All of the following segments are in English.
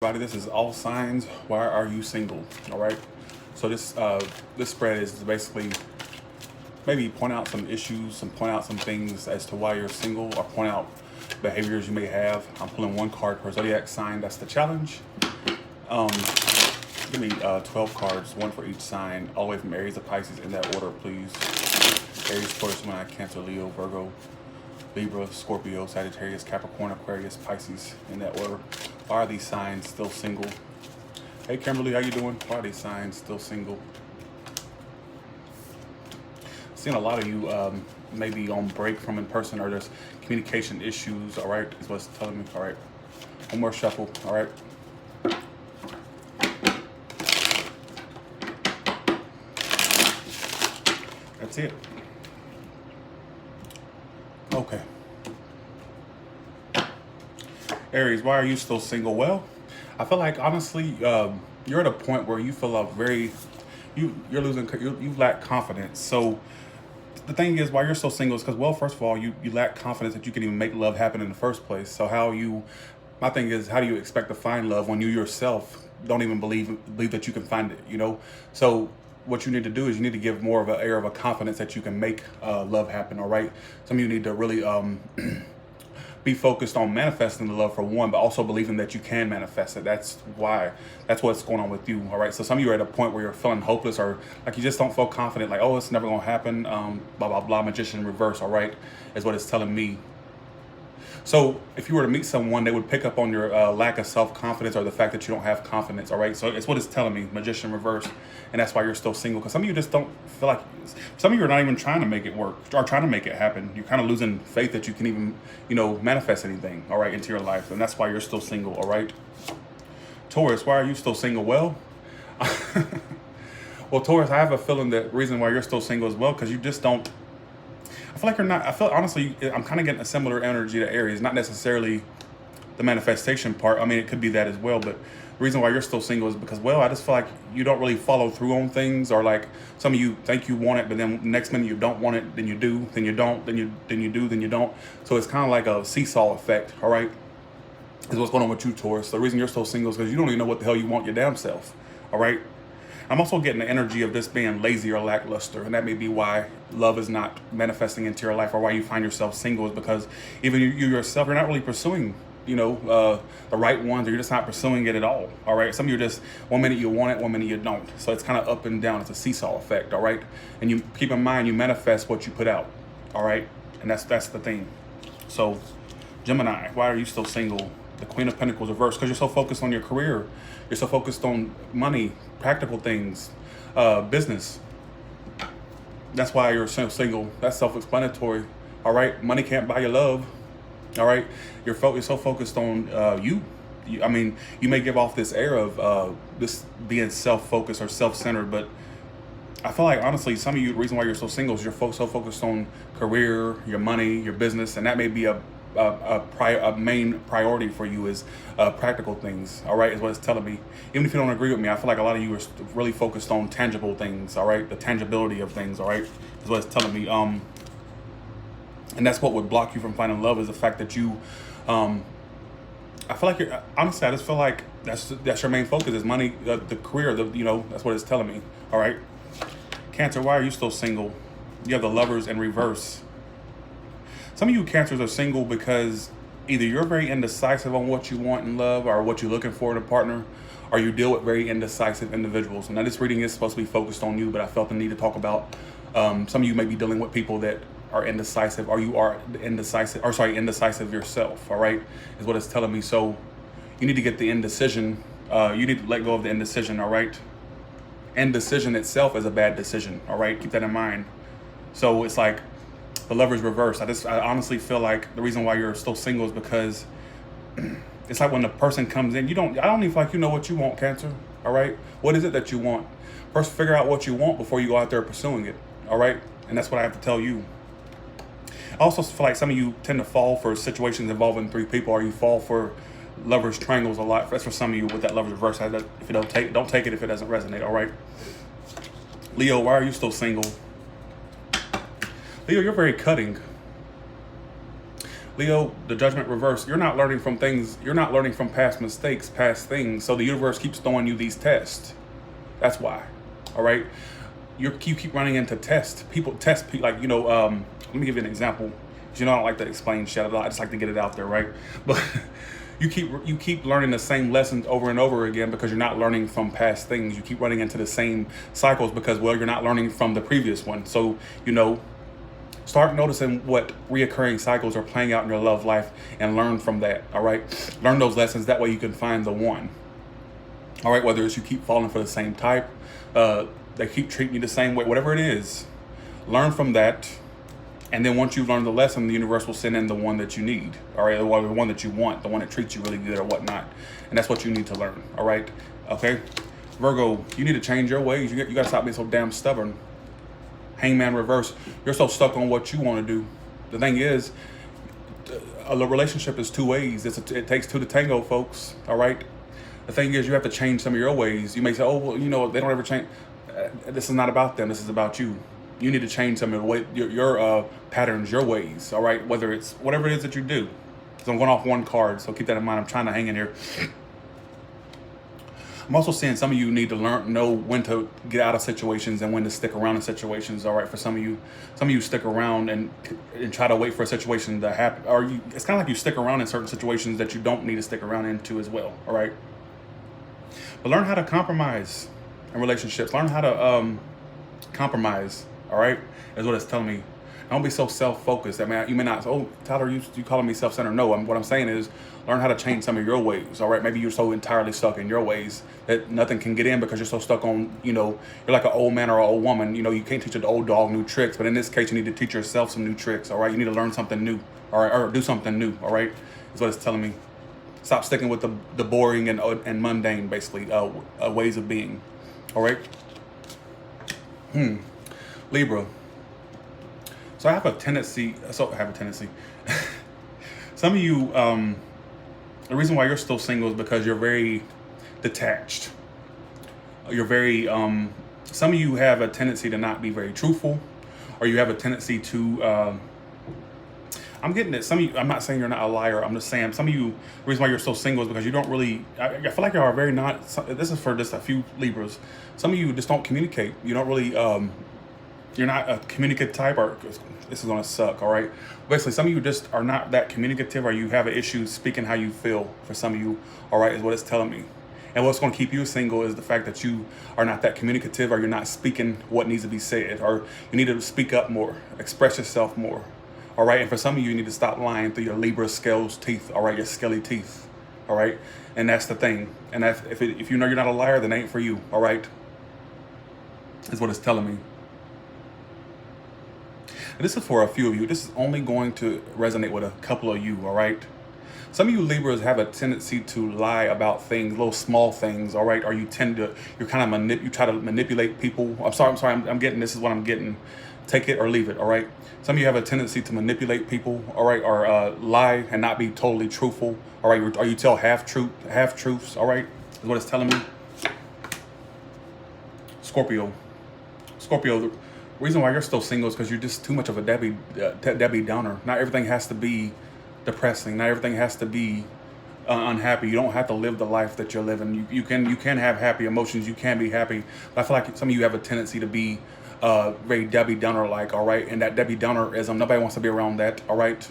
Everybody, this is all signs. Why are you single? All right. So this spread is basically maybe point out some issues, point out some things as to why you're single, or point out behaviors you may have. I'm pulling one card per zodiac sign. That's the challenge. Um, Give me 12 cards, one for each sign, all the way from Aries to Pisces in that order, please. Aries, Taurus, Gemini, Cancer, Leo, Virgo, Libra, Scorpio, Sagittarius, Capricorn, Aquarius, Pisces, in that order. Why are these signs still single? Hey Kimberly, how you doing? Why are these signs still single? Seeing a lot of you maybe on break from in person, or there's communication issues, all right, is what's telling me. All right, one more shuffle, all right. That's it. Okay. Aries, why are you still single? Well, I feel like honestly, you're at a point where you feel you're losing, you lack confidence. So the thing is, why you're so single is because, well, first of all, you lack confidence that you can even make love happen in the first place. So my thing is, how do you expect to find love when you yourself don't even believe that you can find it, you know? So what you need to do is you need to give more of an air of a confidence that you can make love happen, all right? Some of you need to really be focused on manifesting the love for one, but also believing that you can manifest it. That's what's going on with you, all right? So some of you are at a point where you're feeling hopeless, or like you just don't feel confident, like, oh, it's never gonna happen, blah, blah, blah, magician in reverse, all right, is what it's telling me. So if you were to meet someone, they would pick up on your lack of self-confidence, or the fact that you don't have confidence, all right? So it's what it's telling me, magician reverse, and that's why you're still single, because some of you just don't feel like, some of you are not even trying to make it work, or trying to make it happen. You're kind of losing faith that you can even, manifest anything, all right, into your life, and that's why you're still single, all right? Taurus, why are you still single? Well, well, Taurus, I have a feeling that reason why you're still single as well, because you just don't, I feel like you're not, I feel honestly, I'm kind of getting a similar energy to Aries, not necessarily the manifestation part. I mean, it could be that as well, but the reason why you're still single is because, well, I just feel like you don't really follow through on things, or like some of you think you want it, but then next minute you don't want it, then you do, then you don't, then you do, then you don't. So it's kind of like a seesaw effect, all right, is what's going on with you, Taurus. The reason you're still single is because you don't even know what the hell you want your damn self, all right? I'm also getting the energy of this being lazy or lackluster, and that may be why love is not manifesting into your life, or why you find yourself single, is because even you yourself, you're not really pursuing, the right ones, or you're just not pursuing it at all, all right? Some of you are just, one minute you want it, one minute you don't. So it's kind of up and down. It's a seesaw effect, all right? And you keep in mind, you manifest what you put out, all right? And that's the thing. So Gemini, why are you still single? The Queen of Pentacles reversed, because you're so focused on your career. You're so focused on money, practical things, business. That's why you're single. That's self-explanatory. All right, money can't buy your love. All right, you're so focused on you. I mean, you may give off this air of this being self-focused or self-centered, but I feel like, honestly, some of you, the reason why you're so single is you're so focused on career, your money, your business, and that may be a main priority for you is practical things, all right, is what it's telling me. Even if you don't agree with me, I feel like a lot of you are really focused on tangible things, all right, the tangibility of things, all right, is what it's telling me. And that's what would block you from finding love, is the fact that you, I feel like you're, honestly, I just feel like that's your main focus is money, the career, that's what it's telling me, all right. Cancer, why are you still single? You have the Lovers in reverse. Some of you Cancers are single because either you're very indecisive on what you want in love, or what you're looking for in a partner, or you deal with very indecisive individuals. And now this reading is supposed to be focused on you, but I felt the need to talk about some of you may be dealing with people that are indecisive, or you are indecisive yourself, all right, is what it's telling me. So you need to get the indecision. You need to let go of the indecision, all right? Indecision itself is a bad decision, all right? Keep that in mind. So it's like, the Lovers reverse. I honestly feel like the reason why you're still single is because it's like when the person comes in, I don't even feel like you know what you want, Cancer, all right? What is it that you want? First, figure out what you want before you go out there pursuing it, all right? And that's what I have to tell you. I also feel like some of you tend to fall for situations involving three people, or you fall for lovers triangles a lot. That's for some of you with that Lovers reverse. If you don't take it if it doesn't resonate, all right? Leo, why are you still single? Leo, you're very cutting. Leo, the judgment reverse, you're not learning from things, you're not learning from past mistakes, past things. So the universe keeps throwing you these tests. That's why. All right. You keep running into tests. People test people like, let me give you an example. You know, I don't like to explain shit. I just like to get it out there, right? But you keep learning the same lessons over and over again because you're not learning from past things. You keep running into the same cycles because, well, you're not learning from the previous one. So, start noticing what reoccurring cycles are playing out in your love life and learn from that, all right? Learn those lessons. That way you can find the one, all right? Whether it's you keep falling for the same type, they keep treating you the same way, whatever it is, learn from that. And then once you've learned the lesson, the universe will send in the one that you need, all right? Or the one that you want, the one that treats you really good or whatnot. And that's what you need to learn, all right? Okay? Virgo, you need to change your ways. You got to stop being so damn stubborn. Hangman reverse, you're so stuck on what you want to do. The thing is, a relationship is two ways. It takes two to tango, folks, all right? The thing is, you have to change some of your ways. You may say, oh, well, they don't ever change. This is not about them. This is about you. You need to change some of your patterns, your ways, all right? Whether it's whatever it is that you do. So I'm going off one card, so keep that in mind. I'm trying to hang in here. I'm also saying some of you need to know when to get out of situations and when to stick around in situations, all right? For some of you stick around and try to wait for a situation to happen. Or it's kind of like you stick around in certain situations that you don't need to stick around into as well, all right? But learn how to compromise in relationships. Learn how to compromise, all right? Is what it's telling me. Don't be so self-focused. I mean, you may not, oh, Tyler, you calling me self-centered. No, what I'm saying is learn how to change some of your ways, all right? Maybe you're so entirely stuck in your ways that nothing can get in because you're so stuck on, you're like an old man or an old woman. You can't teach an old dog new tricks, but in this case, you need to teach yourself some new tricks, all right? You need to learn something new, all right? Or do something new, all right? Is what it's telling me. Stop sticking with the boring and mundane, basically, ways of being, all right? Libra. So I have a tendency. Some of you, the reason why you're still single is because you're very detached. You're very, some of you have a tendency to not be very truthful, or you have a tendency to, I'm getting it. Some of you, I'm not saying you're not a liar. I'm just saying some of you, the reason why you're so single is because you don't really, I feel like you are very not, this is for just a few Libras. Some of you just don't communicate. You don't really, you're not a communicative type, or this is going to suck, all right? Basically, some of you just are not that communicative, or you have an issue speaking how you feel for some of you, all right, is what it's telling me. And what's going to keep you single is the fact that you are not that communicative, or you're not speaking what needs to be said, or you need to speak up more, express yourself more, all right? And for some of you, you need to stop lying through your Libra scales teeth, all right, your scaly teeth, all right? And that's the thing. And that's, if you know you're not a liar, then it ain't for you, all right? Is what it's telling me. And this is for a few of you. This is only going to resonate with a couple of you, all right? Some of you Libras have a tendency to lie about things, little small things, all right? Or you try to manipulate people. I'm sorry, I'm getting, this is what I'm getting. Take it or leave it, all right? Some of you have a tendency to manipulate people, all right? Or lie and not be totally truthful, all right? Or you tell half-truths, all right? Is what it's telling me. Scorpio, the reason why you're still single is because you're just too much of a Debbie Downer. Not everything has to be depressing. Not everything has to be unhappy. You don't have to live the life that you're living. You can have happy emotions. You can be happy. But I feel like some of you have a tendency to be very Debbie Downer-like, all right? And that Debbie Downerism, nobody wants to be around that, all right?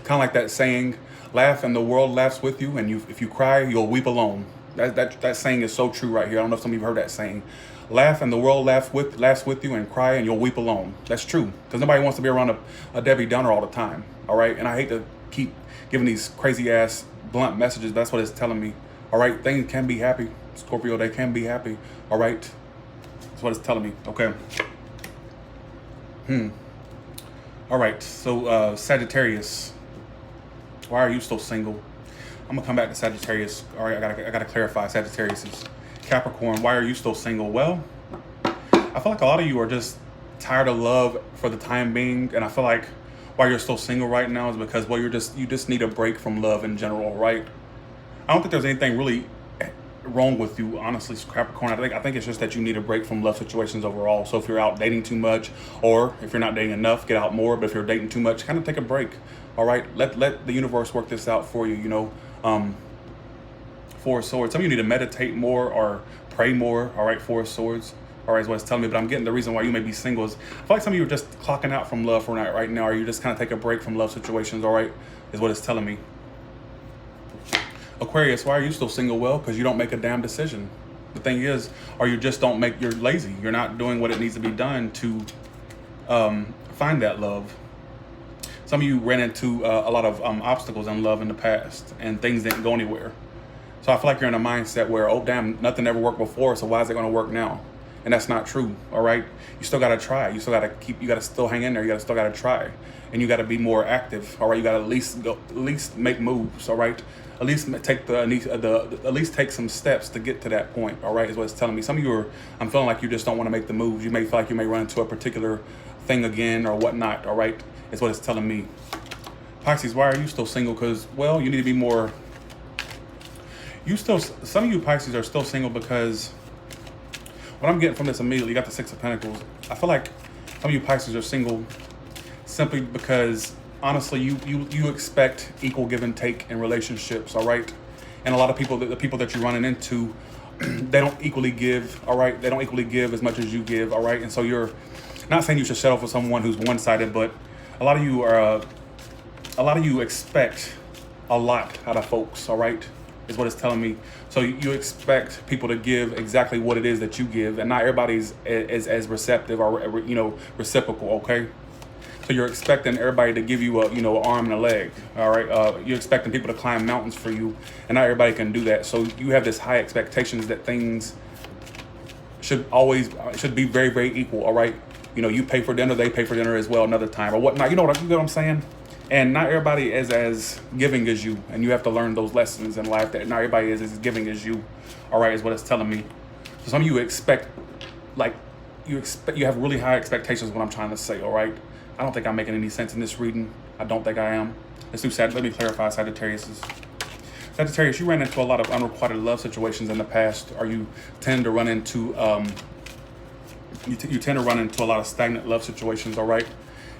Kind of like that saying, laugh and the world laughs with you, and if you cry, you'll weep alone. That saying is so true right here. I don't know if some of you have heard that saying. Laugh and the world laughs with you, and cry and you'll weep alone. That's true, because nobody wants to be around a Debbie Downer all the time, all right? And I hate to keep giving these crazy ass blunt messages, but that's what it's telling me, all right? Things can be happy, Scorpio, they can be happy, all right? That's what it's telling me, okay? All right, so Sagittarius, why are you still single? I'm gonna come back to Sagittarius. All right, I gotta clarify Sagittarius. Capricorn, why are you still single? Well, I feel like a lot of you are just tired of love for the time being, and I feel like why you're still single right now is because, well, you just need a break from love in general, right? I don't think there's anything really wrong with you, honestly, Capricorn. I think it's just that you need a break from love situations overall. So if you're out dating too much, or if you're not dating enough, get out more. But if you're dating too much, kind of take a break. All right, let the universe work this out for you. You know, Four of Swords. Some of you need to meditate more or pray more. All right, Four of Swords. All right, is what it's telling me. But I'm getting the reason why you may be single is I feel like some of you are just clocking out from love right now, or you just kind of take a break from love situations. All right, is what it's telling me. Aquarius, why are you still single? Well, because you don't make a damn decision. The thing is, or you just don't make, you're lazy. You're not doing what it needs to be done to find that love. Some of you ran into a lot of obstacles in love in the past, and things didn't go anywhere. So I feel like you're in a mindset where, oh damn, nothing ever worked before, so why is it going to work now? And that's not true. All right, you still got to try. You still got to keep. You got to still hang in there. You still got to try, and you got to be more active. All right, you got to at least make moves. All right, at least take at least take some steps to get to that point. All right, is what it's telling me. Some of you are. I'm feeling like you just don't want to make the moves. You may feel like you may run into a particular thing again or whatnot. All right, is what it's telling me. Pisces, why are you still single? Because, well, you need to be more. Some of you Pisces are still single because what I'm getting from this immediately, you got the Six of Pentacles. I feel like some of you Pisces are single simply because, honestly, you expect equal give and take in relationships, all right? And a lot of people, the people that you're running into, they don't equally give, all right? They don't equally give as much as you give, all right? And so you're not saying you should settle for someone who's one-sided, but a lot of you expect a lot out of folks, all right? Is what it's telling me. So you expect people to give exactly what it is that you give, and not everybody's as receptive or, you know, reciprocal, okay? So you're expecting everybody to give you an arm and a leg, all right? You're expecting people to climb mountains for you, and not everybody can do that. So you have this high expectations that things should be very, very equal, all right? You know, you pay for dinner, they pay for dinner as well another time or whatnot. You know what I'm saying? And not everybody is as giving as you, and you have to learn those lessons in life that not everybody is as giving as you. All right, is what it's telling me. So some of you you have really high expectations. What I'm trying to say. All right, I don't think I'm making any sense in this reading. I don't think I am. Let's do Let me clarify Sagittarius. Sagittarius, you ran into a lot of unrequited love situations in the past, or you tend to run into you tend to run into a lot of stagnant love situations. All right.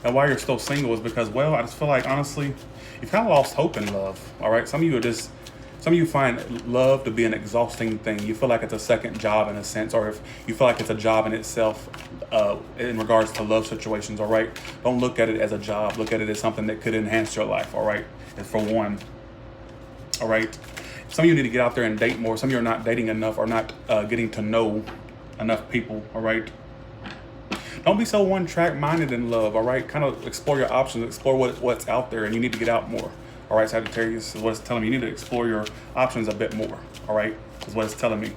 And why you're still single is because, well, I just feel like, honestly, you've kind of lost hope in love, all right? Some of you find love to be an exhausting thing. You feel like it's a second job in a sense, or if you feel like it's a job in itself in regards to love situations, all right? Don't look at it as a job. Look at it as something that could enhance your life, all right? And for one, all right? Some of you need to get out there and date more. Some of you are not dating enough or not getting to know enough people, all right? Don't be so one-track minded in love, all right? Kind of explore your options, explore what's out there, and you need to get out more, all right? Sagittarius is what it's telling me. You need to explore your options a bit more, all right? Is what it's telling me.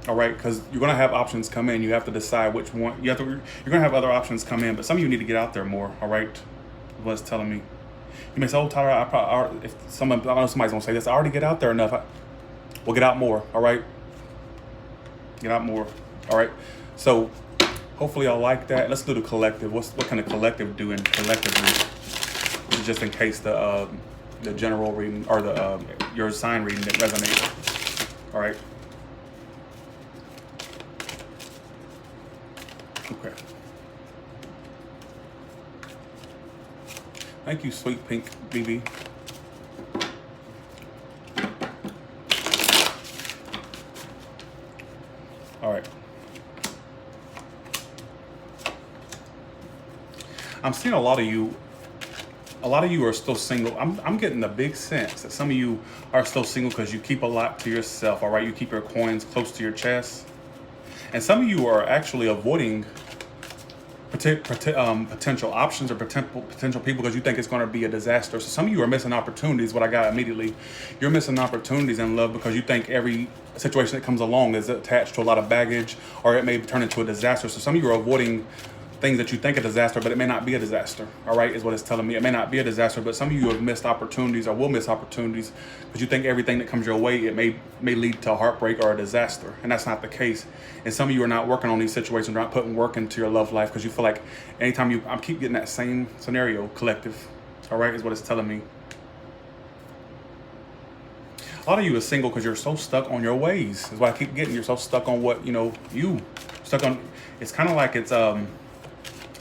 All right, because you're going to have options come in. You have to decide which one. You're going to have other options come in, but some of you need to get out there more, all right? Is what it's telling me. You may say, oh, Tyler, I know somebody's going to say this. I already get out there enough. We'll get out more, all right? Get out more, all right? So hopefully y'all like that. Let's do the collective. What can the collective do in collectively? This is just in case the general reading or your sign reading that resonates. All right. Okay. Thank you, Sweet Pink BB. All right. I'm seeing a lot of you are still single. I'm getting a big sense that some of you are still single because you keep a lot to yourself, all right? You keep your coins close to your chest. And some of you are actually avoiding potential options or potential people because you think it's going to be a disaster. So some of you are missing opportunities. What I got immediately, you're missing opportunities in love because you think every situation that comes along is attached to a lot of baggage, or it may turn into a disaster. So some of you are avoiding things that you think a disaster, but it may not be a disaster, all right, is what it's telling me. It may not be a disaster, but some of you have missed opportunities or will miss opportunities because you think everything that comes your way, it may lead to a heartbreak or a disaster, and that's not the case. And some of you are not working on these situations, not putting work into your love life because you feel like anytime I keep getting that same scenario, collective, all right, is what it's telling me. A lot of you are single because you're so stuck on your ways. That's what I keep getting. You're so stuck on what, you stuck on. It's kind of like it's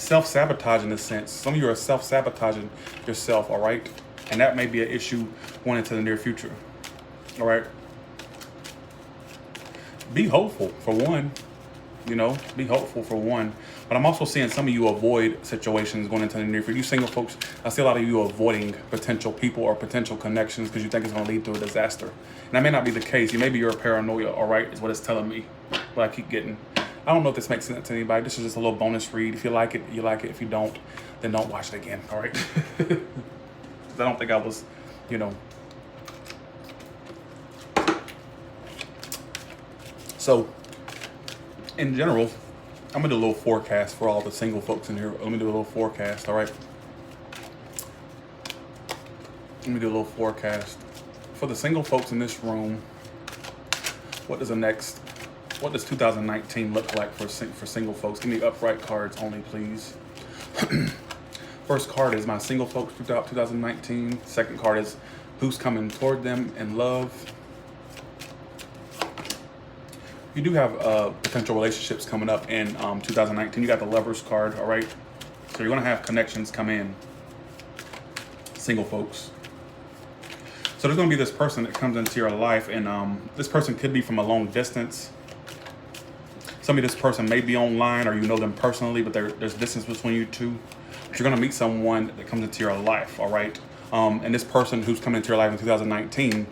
self-sabotage in a sense. Some of you are self-sabotaging yourself, all right? And that may be an issue going into the near future, all right? Be hopeful for one, be hopeful for one. But I'm also seeing some of you avoid situations going into the near future. You single folks, I see a lot of you avoiding potential people or potential connections because you think it's going to lead to a disaster. And that may not be the case. Maybe you're a paranoia, all right, is what it's telling me. But I keep getting. I don't know if this makes sense to anybody. This is just a little bonus read. If you like it, you like it. If you don't, then don't watch it again, all right? I don't think I was, So, in general, I'm going to do a little forecast for all the single folks in here. Let me do a little forecast, all right? Let me do a little forecast. For the single folks in this room, what does 2019 look like for single folks? Give me upright cards only, please. First card is my single folks 2019. Second card is who's coming toward them in love. You do have potential relationships coming up in 2019. You got the Lovers card, all right? So you're going to have connections come in, single folks. So there's going to be this person that comes into your life, and this person could be from a long distance. Some of this person may be online or you know them personally, but there's distance between you two. But you're going to meet someone that comes into your life, all right? And this person who's coming into your life in 2019,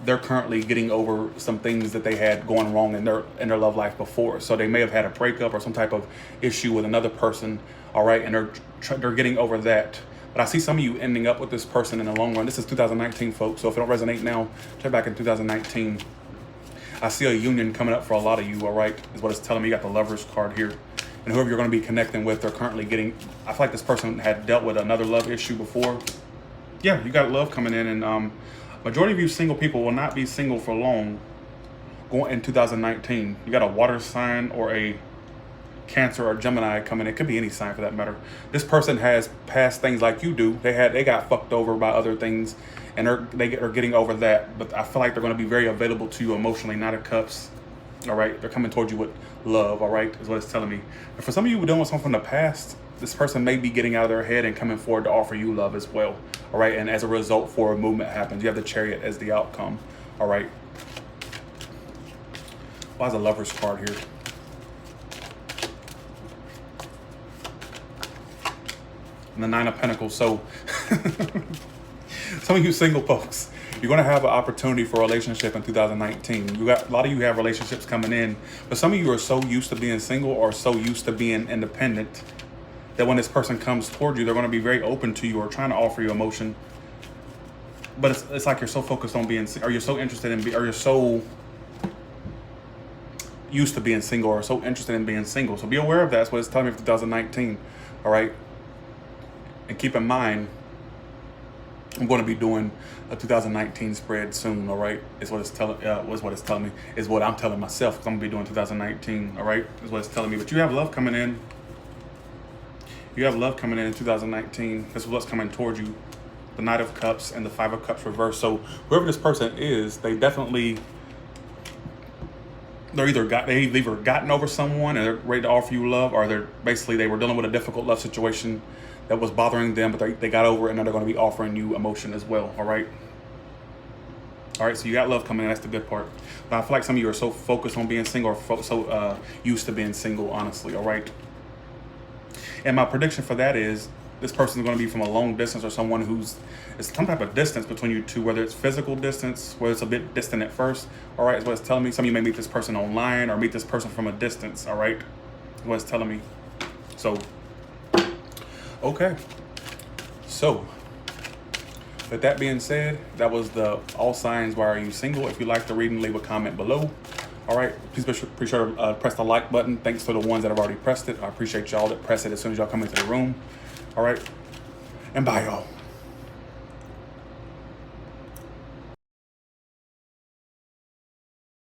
they're currently getting over some things that they had going wrong in their love life before. So they may have had a breakup or some type of issue with another person, all right? And they're getting over that. But I see some of you ending up with this person in the long run. This is 2019, folks. So if it don't resonate now, check back in 2019. I see a union coming up for a lot of you, all right, is what it's telling me. You got the Lovers card here. And whoever you're going to be connecting with, they're currently getting, I feel like this person had dealt with another love issue before. Yeah, you got love coming in, and majority of you single people will not be single for long going in 2019. You got a water sign or a Cancer or Gemini coming in. It could be any sign for that matter. This person has past things like you do. They got fucked over by other things, and they are getting over that. But I feel like they're going to be very available to you emotionally, Knight of Cups. All right, they're coming towards you with love. All right, is what it's telling me. And for some of you who dealing with something from the past, this person may be getting out of their head and coming forward to offer you love as well. All right, and as a result, for a movement happens, you have the Chariot as the outcome. All right. Why is a Lover's card here? And the Nine of Pentacles. So some of you single folks, you're going to have an opportunity for a relationship in 2019. A lot of you have relationships coming in, but some of you are so used to being single or so used to being independent that when this person comes toward you, they're going to be very open to you or trying to offer you emotion. But it's like you're so focused on being, or you're so interested in, or you're so used to being single or so interested in being single. So be aware of that. That's what it's telling me for 2019. All right. And keep in mind, I'm going to be doing a 2019 spread soon, all right? Is what it's telling me, is what I'm telling myself, because I'm going to be doing 2019, all right? Is what it's telling me. But you have love coming in. You have love coming in 2019. This is what's coming towards you. The Knight of Cups and the Five of Cups reversed. So whoever this person is, they've either gotten over someone and they're ready to offer you love, or they were dealing with a difficult love situation that was bothering them, but they got over it, and now they're going to be offering you emotion as well, all right? All right, so you got love coming in. That's the good part. But I feel like some of you are so focused on being single or so used to being single, honestly, all right? And my prediction for that is this person is going to be from a long distance or someone who's, it's some type of distance between you two, whether it's physical distance, whether it's a bit distant at first, all right, is what it's telling me. Some of you may meet this person online or meet this person from a distance, all right, is what it's telling me. So, okay. So, with that being said, that was the all signs why are you single. If you like the reading, leave a comment below. All right, please be sure to press the like button. Thanks to the ones that have already pressed it. I appreciate y'all that press it as soon as y'all come into the room. All right, and bye, y'all.